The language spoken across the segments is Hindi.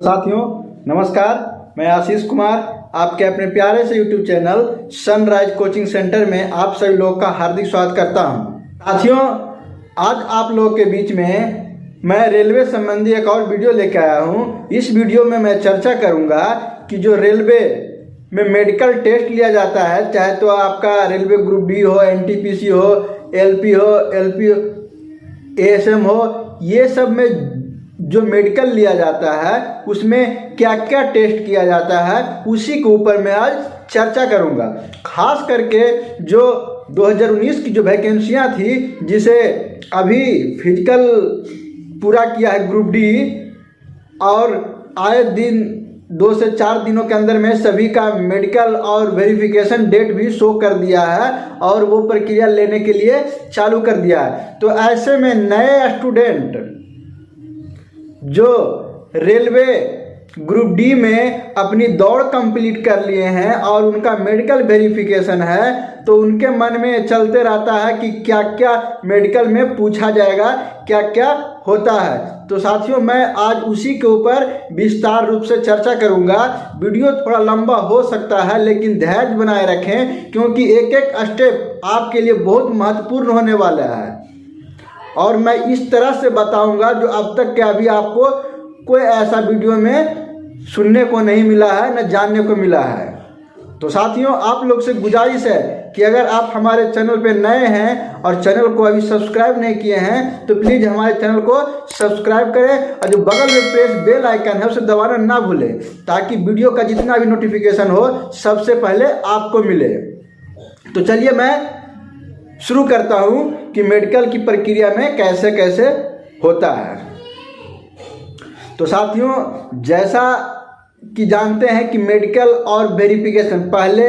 साथियों नमस्कार, मैं आशीष कुमार आपके अपने प्यारे से YouTube channel sunrise coaching centre में आप सभी लोग का हार्दिक स्वागत करता हूं। साथियों, आज आप लोग के बीच में मैं रेलवे संबंधी एक और वीडियो लेकर आया हूं। इस वीडियो में मैं चर्चा करूंगा कि जो रेलवे में मेडिकल टेस्ट लिया जाता है, चाहे तो आपका रेलवे ग्रुप डी हो, NTPC हो, LP हो, LP ASM हो, ये सब में जो मेडिकल लिया जाता है उसमें क्या क्या टेस्ट किया जाता है, उसी के ऊपर मैं आज चर्चा करूंगा। खास करके जो 2019 की जो वैकेंसियां थी, जिसे अभी फिजिकल पूरा किया है ग्रुप डी, और आए दिन 2 से 4 दिनों के अंदर में सभी का मेडिकल और वेरिफिकेशन डेट भी शो कर दिया है और वो प्रक्रिया लेने के लिए चालू कर दिया है। तो ऐसे में नए स्टूडेंट जो रेलवे ग्रुप डी में अपनी दौड़ कंप्लीट कर लिए हैं और उनका मेडिकल वेरिफिकेशन है, तो उनके मन में चलते रहता है कि क्या क्या मेडिकल में पूछा जाएगा, क्या क्या होता है। तो साथियों, मैं आज उसी के ऊपर विस्तार रूप से चर्चा करूंगा। वीडियो थोड़ा लंबा हो सकता है, लेकिन धैर्य बनाए रखें, क्योंकि एक एक स्टेप आपके लिए बहुत महत्वपूर्ण होने वाला है और मैं इस तरह से बताऊंगा जो अब तक के अभी आपको कोई ऐसा वीडियो में सुनने को नहीं मिला है, न जानने को मिला है। तो साथियों, आप लोग से गुजारिश है कि अगर आप हमारे चैनल पे नए हैं और चैनल को अभी सब्सक्राइब नहीं किए हैं, तो प्लीज़ हमारे चैनल को सब्सक्राइब करें और जो बगल में प्रेस बेल आइकन है उसे दबाना ना भूलें, ताकि वीडियो का जितना भी नोटिफिकेशन हो सबसे पहले आपको मिले। तो चलिए मैं शुरू करता हूं कि मेडिकल की प्रक्रिया में कैसे कैसे होता है। तो साथियों, जैसा कि जानते हैं कि मेडिकल और वेरिफिकेशन, पहले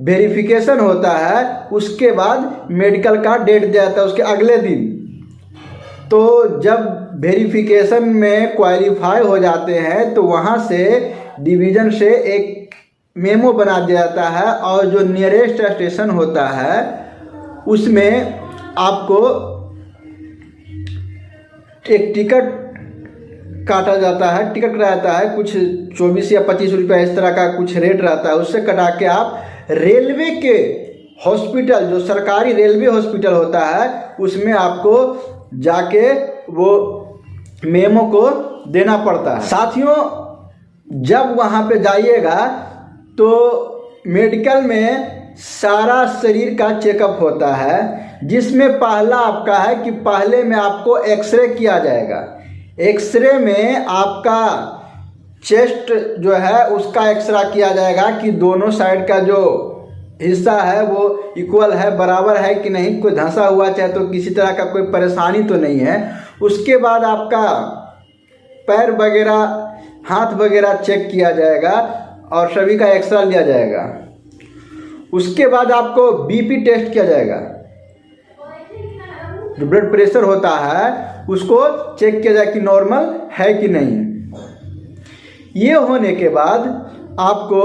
वेरिफिकेशन होता है, उसके बाद मेडिकल का डेट दिया जाता है उसके अगले दिन। तो जब वेरिफिकेशन में क्वालिफाई हो जाते हैं तो वहां से डिवीज़न से एक मेमो बना दिया जाता है और जो नियरेस्ट स्टेशन होता है उसमें आपको एक टिकट काटा जाता है, टिकट रहता है कुछ 24 या 25 रुपया, इस तरह का कुछ रेट रहता है। उससे कटा के आप रेलवे के हॉस्पिटल, जो सरकारी रेलवे हॉस्पिटल होता है, उसमें आपको जाके वो मेमो को देना पड़ता है। साथियों, जब वहाँ पे जाइएगा तो मेडिकल में सारा शरीर का चेकअप होता है, जिसमें पहला आपका है कि पहले में आपको एक्सरे किया जाएगा। एक्सरे में आपका चेस्ट जो है उसका एक्सरा किया जाएगा कि दोनों साइड का जो हिस्सा है वो इक्वल है, बराबर है कि नहीं, कोई धंसा हुआ चाहे तो किसी तरह का कोई परेशानी तो नहीं है। उसके बाद आपका पैर वगैरह, हाथ वगैरह चेक किया जाएगा और सभी का एक्सरा लिया जाएगा। उसके बाद आपको BP टेस्ट किया जाएगा, जो ब्लड प्रेशर होता है उसको चेक किया जाए कि नॉर्मल है कि नहीं। ये होने के बाद आपको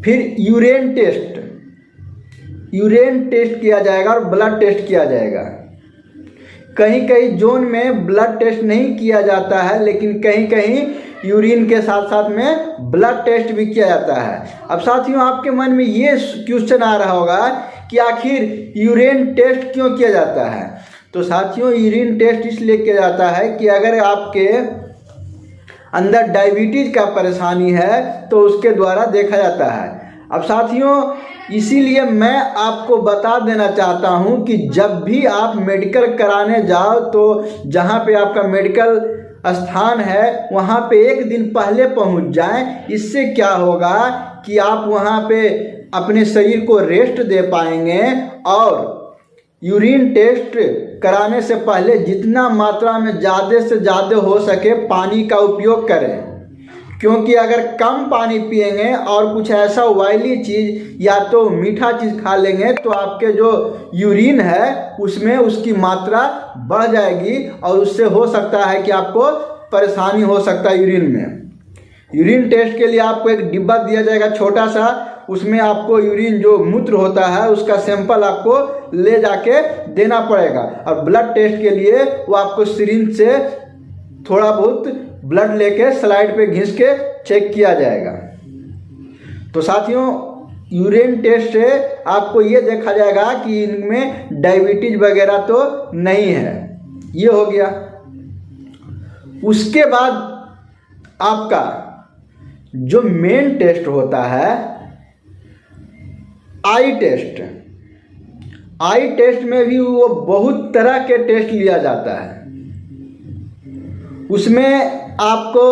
फिर यूरिन टेस्ट किया जाएगा और ब्लड टेस्ट किया जाएगा। कहीं कहीं जोन में ब्लड टेस्ट नहीं किया जाता है, लेकिन कहीं कहीं यूरिन के साथ साथ में ब्लड टेस्ट भी किया जाता है। अब साथियों, आपके मन में ये क्वेश्चन आ रहा होगा कि आखिर यूरिन टेस्ट क्यों किया जाता है। तो साथियों, यूरिन टेस्ट इसलिए किया जाता है कि अगर आपके अंदर डायबिटीज का परेशानी है तो उसके द्वारा देखा जाता है। अब साथियों, इसीलिए मैं आपको बता देना चाहता हूं कि जब भी आप मेडिकल कराने जाओ तो जहां पे आपका मेडिकल स्थान है वहाँ पे एक दिन पहले पहुँच जाएं। इससे क्या होगा कि आप वहाँ पे अपने शरीर को रेस्ट दे पाएंगे और यूरिन टेस्ट कराने से पहले जितना मात्रा में ज़्यादा से ज़्यादा हो सके पानी का उपयोग करें, क्योंकि अगर कम पानी पिएंगे और कुछ ऐसा ऑयली चीज़ या तो मीठा चीज़ खा लेंगे तो आपके जो यूरिन है उसमें उसकी मात्रा बढ़ जाएगी और उससे हो सकता है कि आपको परेशानी हो सकता है यूरिन में। यूरिन टेस्ट के लिए आपको एक डिब्बा दिया जाएगा छोटा सा, उसमें आपको यूरिन जो मूत्र होता है उसका सैंपल आपको ले जाके देना पड़ेगा। और ब्लड टेस्ट के लिए वो आपको सिरिंज से थोड़ा बहुत ब्लड लेके स्लाइड पे घिस के चेक किया जाएगा। तो साथियों, यूरिन टेस्ट से आपको ये देखा जाएगा कि इनमें डायबिटीज वगैरह तो नहीं है। ये हो गया। उसके बाद आपका जो मेन टेस्ट होता है आई टेस्ट। आई टेस्ट में भी वो बहुत तरह के टेस्ट लिया जाता है। उसमें आपको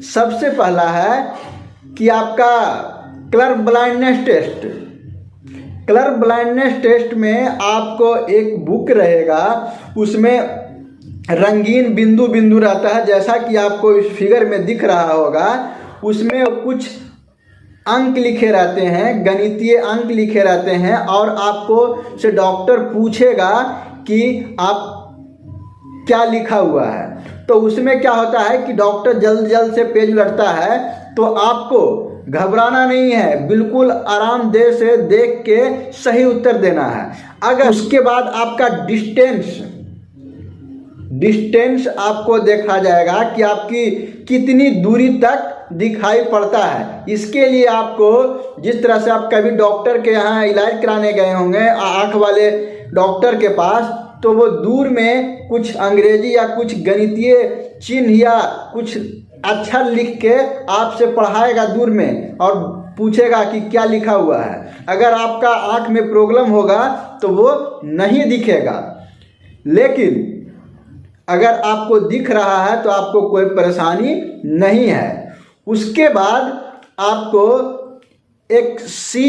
सबसे पहला है कि आपका colour blindness test. Colour blindness test में आपको एक बुक रहेगा, उसमें रंगीन बिंदु बिंदु रहता है, जैसा कि आपको इस फिगर में दिख रहा होगा। उसमें कुछ अंक लिखे रहते हैं, गणितीय अंक लिखे रहते हैं, और आपको से डॉक्टर पूछेगा कि आप क्या लिखा हुआ है। तो उसमें क्या होता है कि डॉक्टर जल्द जल्द से पेज उलटता है, तो आपको घबराना नहीं है, बिल्कुल आरामदेह से देख के सही उत्तर देना है। अगर उसके बाद आपका डिस्टेंस आपको देखा जाएगा कि आपकी कितनी दूरी तक दिखाई पड़ता है। इसके लिए आपको, जिस तरह से आप कभी डॉक्टर के यहाँ इलाज कराने गए होंगे आँख वाले डॉक्टर के पास, तो वो दूर में कुछ अंग्रेजी या कुछ गणितीय चिन्ह या कुछ अक्षर लिख के आपसे पढ़ाएगा दूर में और पूछेगा कि क्या लिखा हुआ है। अगर आपका आँख में प्रॉब्लम होगा तो वो नहीं दिखेगा, लेकिन अगर आपको दिख रहा है तो आपको कोई परेशानी नहीं है। उसके बाद आपको एक सी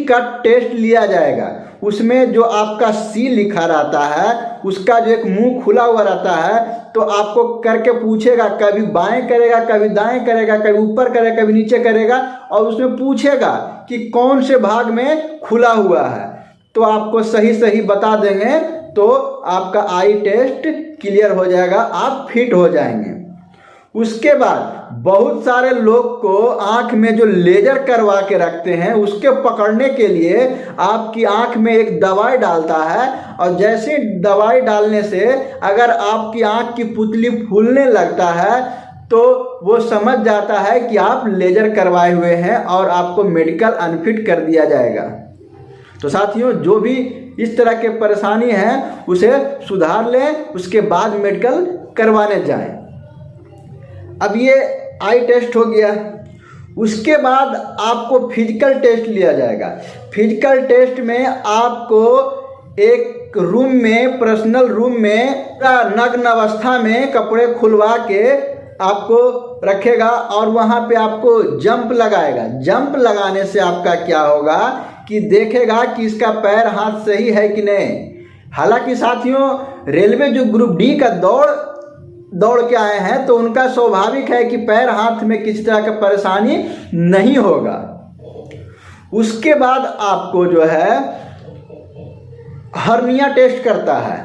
कट टेस्ट लिया जाएगा। उसमें जो आपका सी लिखा रहता है, उसका जो एक मुंह खुला हुआ रहता है, तो आपको करके पूछेगा, कभी बाएं करेगा, कभी दाएं करेगा, कभी ऊपर करेगा, कभी नीचे करेगा, और उसमें पूछेगा कि कौन से भाग में खुला हुआ है। तो आपको सही सही बता देंगे तो आपका आई टेस्ट क्लियर हो जाएगा, आप फिट हो जाएंगे। उसके बाद बहुत सारे लोग को आंख में जो लेजर करवा के रखते हैं, उसके पकड़ने के लिए आपकी आंख में एक दवाई डालता है, और जैसे दवाई डालने से अगर आपकी आंख की पुतली फूलने लगता है तो वो समझ जाता है कि आप लेजर करवाए हुए हैं और आपको मेडिकल अनफिट कर दिया जाएगा। तो साथियों, जो भी इस तरह के परेशानी है उसे सुधार लें, उसके बाद मेडिकल करवाने जाएं। अब ये आई टेस्ट हो गया। उसके बाद आपको फिजिकल टेस्ट लिया जाएगा। फिजिकल टेस्ट में आपको एक रूम में, पर्सनल रूम में नग्न अवस्था में कपड़े खुलवा के आपको रखेगा और वहाँ पे आपको जंप लगाएगा। जंप लगाने से आपका क्या होगा कि देखेगा कि इसका पैर हाथ सही है कि नहीं। हालांकि साथियों, रेलवे जो ग्रुप डी का दौड़ के आए हैं तो उनका स्वाभाविक है कि पैर हाथ में किसी तरह का परेशानी नहीं होगा। उसके बाद आपको जो है हर्निया टेस्ट करता है।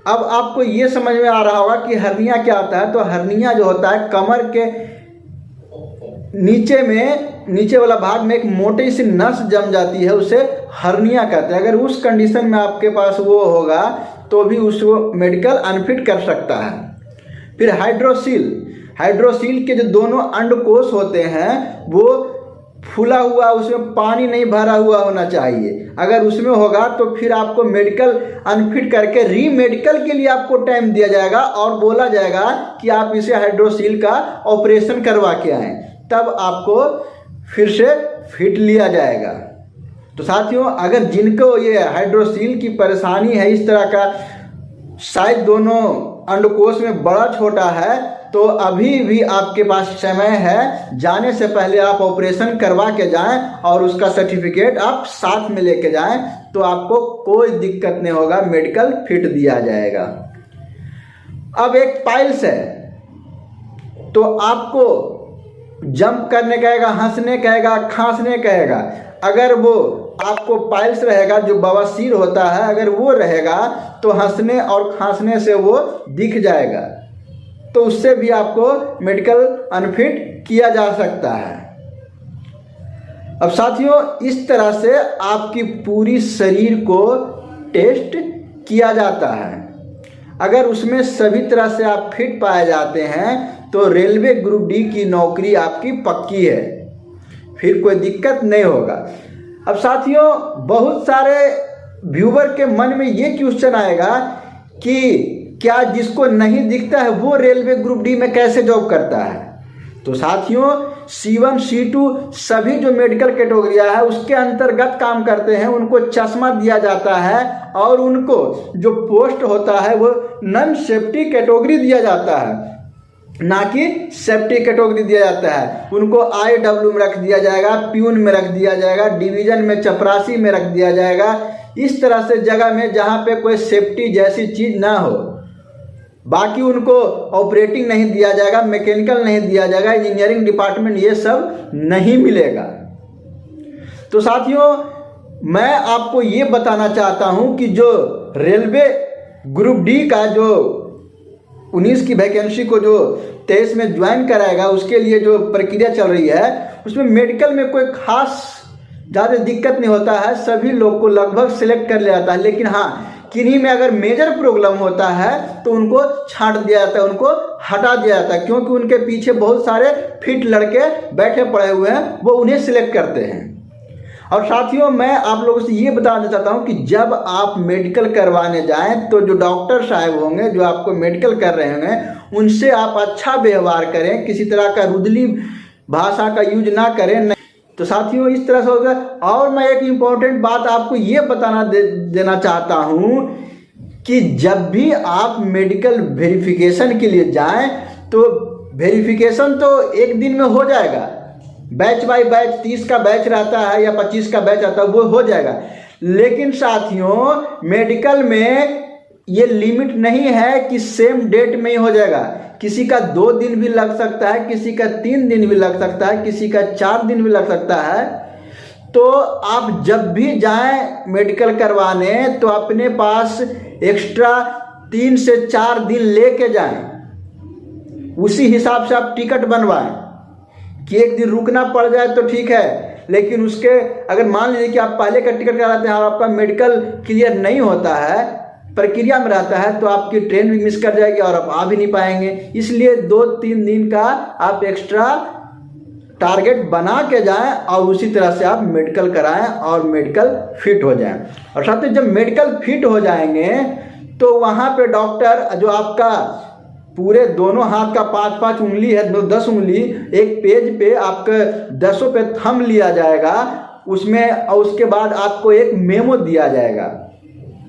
अब आपको ये समझ में आ रहा होगा कि हर्निया क्या होता है। तो हर्निया जो होता है, कमर के नीचे वाला भाग में एक मोटी सी नस जम जाती है, उसे हर्निया कहते हैं। अगर उस कंडीशन में आपके पास वो होगा तो भी उसको मेडिकल अनफिट कर सकता है। फिर हाइड्रोसील के जो दोनों अंडकोश होते हैं वो फूला हुआ, उसमें पानी नहीं भरा हुआ होना चाहिए। अगर उसमें होगा तो फिर आपको मेडिकल अनफिट करके रीमेडिकल के लिए आपको टाइम दिया जाएगा और बोला जाएगा कि आप इसे हाइड्रोसील का ऑपरेशन करवा के आएँ, तब आपको फिर से फिट लिया जाएगा। तो साथियों, अगर जिनको ये हाइड्रोसील की परेशानी है, इस तरह का साइज दोनों अंडकोश में बड़ा छोटा है, तो अभी भी आपके पास समय है। जाने से पहले आप ऑपरेशन करवा के जाएं और उसका सर्टिफिकेट आप साथ में लेके जाएं, तो आपको कोई दिक्कत नहीं होगा, मेडिकल फिट दिया जाएगा। अब एक पाइल्स है, तो आपको जंप करने कहेगा, हंसने कहेगा, खांसने कहेगा। अगर वो आपको पाइल्स रहेगा, जो बवासीर होता है, अगर वो रहेगा तो हंसने और खांसने से वो दिख जाएगा, तो उससे भी आपको मेडिकल अनफिट किया जा सकता है। अब साथियों, इस तरह से आपकी पूरी शरीर को टेस्ट किया जाता है। अगर उसमें सभी तरह से आप फिट पाए जाते हैं तो रेलवे ग्रुप डी की नौकरी आपकी पक्की है, फिर कोई दिक्कत नहीं होगा। अब साथियों, बहुत सारे व्यूवर के मन में ये क्वेश्चन आएगा कि क्या जिसको नहीं दिखता है वो रेलवे ग्रुप डी में कैसे जॉब करता है। तो साथियों, C1 C2 सभी जो मेडिकल कैटेगरिया है उसके अंतर्गत काम करते हैं, उनको चश्मा दिया जाता है और उनको जो पोस्ट होता है वो नॉन सेफ्टी कैटेगरी दिया जाता है, ना कि सेफ्टी कैटेगरी दिया जाता है। उनको IW में रख दिया जाएगा, प्यून में रख दिया जाएगा, डिवीजन में चपरासी में रख दिया जाएगा, इस तरह से जगह में जहाँ पे कोई सेफ्टी जैसी चीज़ ना हो। बाकी उनको ऑपरेटिंग नहीं दिया जाएगा, मैकेनिकल नहीं दिया जाएगा, इंजीनियरिंग डिपार्टमेंट ये सब नहीं मिलेगा। तो साथियों, मैं आपको ये बताना चाहता हूँ कि जो रेलवे ग्रुप डी का जो 19 की वैकेंसी को जो 23 में ज्वाइन कराएगा उसके लिए जो प्रक्रिया चल रही है उसमें मेडिकल में कोई खास ज़्यादा दिक्कत नहीं होता है, सभी लोग को लगभग सिलेक्ट कर लिया जाता है। लेकिन हाँ, किन्हीं में अगर मेजर प्रॉब्लम होता है तो उनको छांट दिया जाता है, उनको हटा दिया जाता है, क्योंकि उनके पीछे बहुत सारे फिट लड़के बैठे पड़े हुए हैं, वो उन्हें सिलेक्ट करते हैं। और साथियों, मैं आप लोगों से ये बताना चाहता हूँ कि जब आप मेडिकल करवाने जाएं तो जो डॉक्टर साहब होंगे जो आपको मेडिकल कर रहे होंगे उनसे आप अच्छा व्यवहार करें, किसी तरह का रुदली भाषा का यूज ना करें। तो साथियों, इस तरह से होगा। और मैं एक इम्पॉर्टेंट बात आपको ये बताना देना चाहता हूँ कि जब भी आप मेडिकल वेरिफिकेशन के लिए जाएं तो वेरिफिकेशन तो एक दिन में हो जाएगा, बैच बाय बैच 30 का बैच रहता है या 25 का बैच आता है, वो हो जाएगा। लेकिन साथियों, मेडिकल में ये लिमिट नहीं है कि सेम डेट में ही हो जाएगा। किसी का 2 दिन भी लग सकता है, किसी का 3 दिन भी लग सकता है, किसी का 4 दिन भी लग सकता है। तो आप जब भी जाएं मेडिकल करवाने तो अपने पास एक्स्ट्रा 3 से 4 दिन लेके जाएं, उसी हिसाब से आप टिकट बनवाएं। कि एक दिन रुकना पड़ जाए तो ठीक है, लेकिन उसके अगर मान लीजिए कि आप पहले का टिकट कराते हैं और आपका मेडिकल क्लियर नहीं होता है, प्रक्रिया में रहता है, तो आपकी ट्रेन भी मिस कर जाएगी और आप आ भी नहीं पाएंगे। इसलिए 2-3 दिन का आप एक्स्ट्रा टारगेट बना के जाएं और उसी तरह से आप मेडिकल कराएं और मेडिकल फिट हो जाएं। और साथ ही जब मेडिकल फिट हो जाएंगे तो वहाँ पे डॉक्टर जो आपका पूरे दोनों हाथ का 5-5 उंगली है, 10 उंगली, एक पेज पे आपके 10 पे थंब लिया जाएगा उसमें, और उसके बाद आपको एक मेमो दिया जाएगा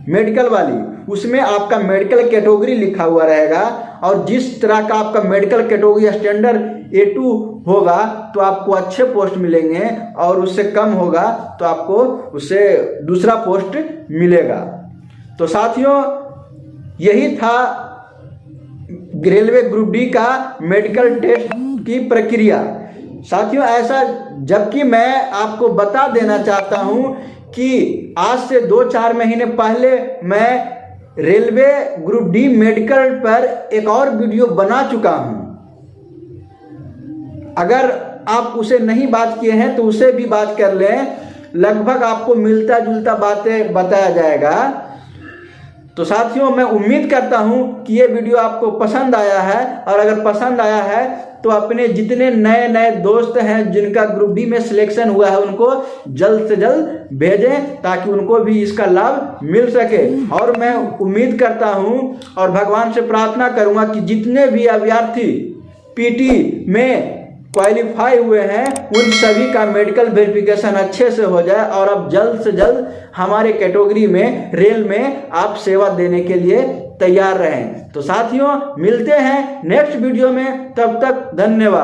मेडिकल वाली, उसमें आपका मेडिकल कैटेगरी लिखा हुआ रहेगा। और जिस तरह का आपका मेडिकल कैटेगरी स्टैंडर्ड A2 होगा तो आपको अच्छे पोस्ट मिलेंगे, और उससे कम होगा तो आपको उससे दूसरा पोस्ट मिलेगा। तो साथियों, यही था रेलवे ग्रुप डी का मेडिकल टेस्ट की प्रक्रिया। साथियों, ऐसा जबकि मैं आपको बता देना चाहता हूं कि आज से 2-4 महीने पहले मैं रेलवे ग्रुप डी मेडिकल पर एक और वीडियो बना चुका हूं। अगर आप उसे नहीं बात किए हैं तो उसे भी बात कर लें, लगभग आपको मिलता जुलता बातें बताया जाएगा। तो साथियों, मैं उम्मीद करता हूं कि ये वीडियो आपको पसंद आया है, और अगर पसंद आया है तो अपने जितने नए नए दोस्त हैं जिनका ग्रुप डी में सिलेक्शन हुआ है उनको जल्द से जल्द भेजें ताकि उनको भी इसका लाभ मिल सके। और मैं उम्मीद करता हूं और भगवान से प्रार्थना करूंगा कि जितने भी अभ्यर्थी पीटी में क्वालिफाई हुए हैं उन सभी का मेडिकल वेरिफिकेशन अच्छे से हो जाए और अब जल्द से जल्द हमारे कैटेगरी में रेल में आप सेवा देने के लिए तैयार रहें। तो साथियों, मिलते हैं नेक्स्ट वीडियो में, तब तक धन्यवाद।